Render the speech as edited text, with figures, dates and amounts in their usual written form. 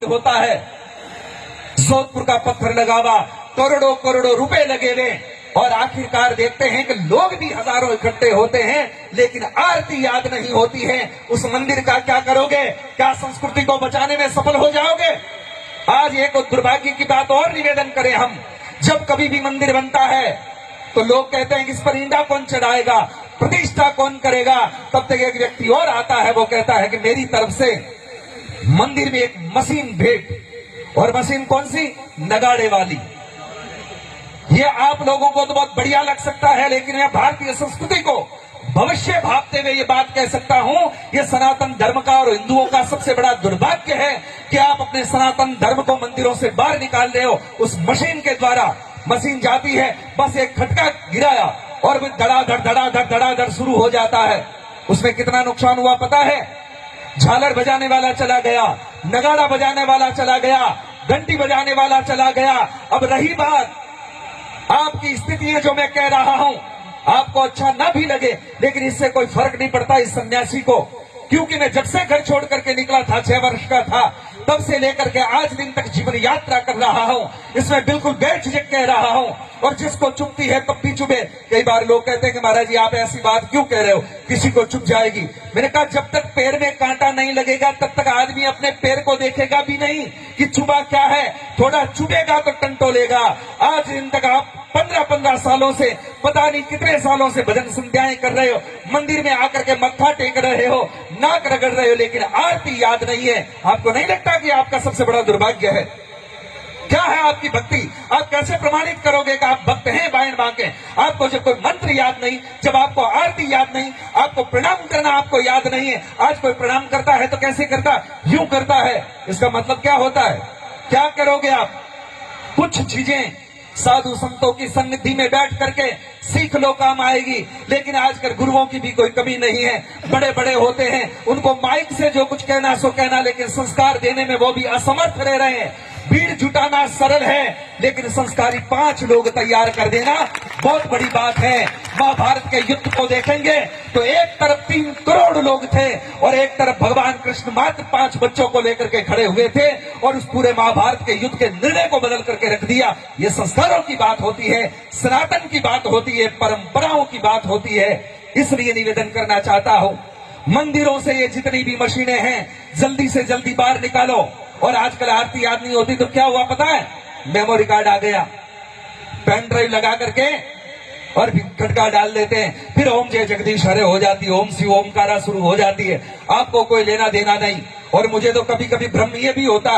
होता है। जोधपुर का पत्थर लगावा, करोड़ों करोड़ों रुपए लगे हुए और आखिरकार देखते हैं कि लोग भी हजारों इकट्ठे होते हैं, लेकिन आरती याद नहीं होती है। उस मंदिर का क्या करोगे? क्या संस्कृति को बचाने में सफल हो जाओगे? आज एक दुर्भाग्य की बात और निवेदन करें हम, जब कभी भी मंदिर बनता है तो लोग कहते हैं कि इस पर ईंटा कौन चढ़ाएगा, प्रतिष्ठा कौन करेगा। तब तक एक व्यक्ति और आता है, वो कहता है कि मेरी तरफ से मंदिर में एक मशीन भेंट। और मशीन कौन सी? नगाड़े वाली। ये आप लोगों को तो बहुत बढ़िया लग सकता है, लेकिन मैं भारतीय संस्कृति को भविष्य भापते हुए ये बात कह सकता हूं, ये सनातन धर्म का और हिंदुओं का सबसे बड़ा दुर्भाग्य है कि आप अपने सनातन धर्म को मंदिरों से बाहर निकाल रहे हो उस मशीन के द्वारा। मशीन जाती है, बस एक खटका गिराया और वो धड़ाधड़ शुरू हो जाता है। उसमें कितना नुकसान हुआ पता है? झालर बजाने वाला चला गया, नगाड़ा बजाने वाला चला गया, घंटी बजाने वाला चला गया। अब रही बात आपकी स्थिति है, जो मैं कह रहा हूं आपको अच्छा ना भी लगे, लेकिन इससे कोई फर्क नहीं पड़ता इस सन्यासी को, क्योंकि मैं जब से घर छोड़ करके निकला था, 6 वर्ष का था, तब से लेकर के आज दिन तक जीवन यात्रा कर रहा हूं। इसमें बिल्कुल बेझिझक कह रहा हूं, और जिसको चुभती है तब भी चुभे। कई बार लोग कहते हैं कि महाराज जी आप ऐसी बात क्यों कह रहे हो, किसी को चुभ जाएगी। मैंने कहा जब तक पैर में कांटा नहीं लगेगा तब तक आदमी अपने पैर को देखेगा भी नहीं कि चुभा क्या है। थोड़ा चुभेगा तो टंटोलेगा। आज दिन तक आप 15-15 सालों से, पता नहीं कितने सालों से भजन संध्याएं कर रहे हो, मंदिर में आकर के मत्था टेक रहे हो, नाक रगड़ रहे हो, लेकिन आरती याद नहीं है। आपको नहीं लगता कि आपका सबसे बड़ा दुर्भाग्य है? क्या है आपकी भक्ति? आप कैसे प्रमाणित करोगे कि आप भक्त हैं बाएं बांके? आपको जब कोई मंत्र याद नहीं, जब आपको आरती याद नहीं, आपको प्रणाम करना आपको याद नहीं है। आज कोई प्रणाम करता है तो कैसे करता? यूं करता है। इसका मतलब क्या होता है? क्या करोगे आप? कुछ चीजें साधु संतों की सन्निधि में बैठ करके सीख लो, काम आएगी। लेकिन आजकल गुरुओं की भी कोई कमी नहीं है। बड़े बड़े होते हैं, उनको माइक से जो कुछ कहना सो कहना, लेकिन संस्कार देने में वो भी असमर्थ रह रहे हैं। भीड़ जुटाना सरल है, लेकिन संस्कारी 5 लोग तैयार कर देना बहुत बड़ी बात है। महाभारत के युद्ध को देखेंगे तो एक तरफ 3 करोड़ लोग थे और एक तरफ भगवान कृष्ण मात्र 5 बच्चों को लेकर के खड़े हुए थे, और उस पूरे महाभारत के युद्ध के निर्णय को बदल करके रख दिया। ये संस्कारों की बात होती है, सनातन की बात होती है, परंपराओं की बात होती है। इसलिए निवेदन करना चाहता हूं, मंदिरों से ये जितनी भी मशीनें हैं जल्दी से जल्दी बाहर निकालो। और आजकल आरती याद नहीं होती तो क्या हुआ पता है? मेमोरी कार्ड आ गया, पेन ड्राइव लगा करके और खटका डाल देते हैं, फिर ओम जय जगदीश हरे हो जाती है, ओम शिव ओमकारा शुरू हो जाती है। आपको कोई लेना देना नहीं। और मुझे तो कभी कभी भ्रम ये भी होता है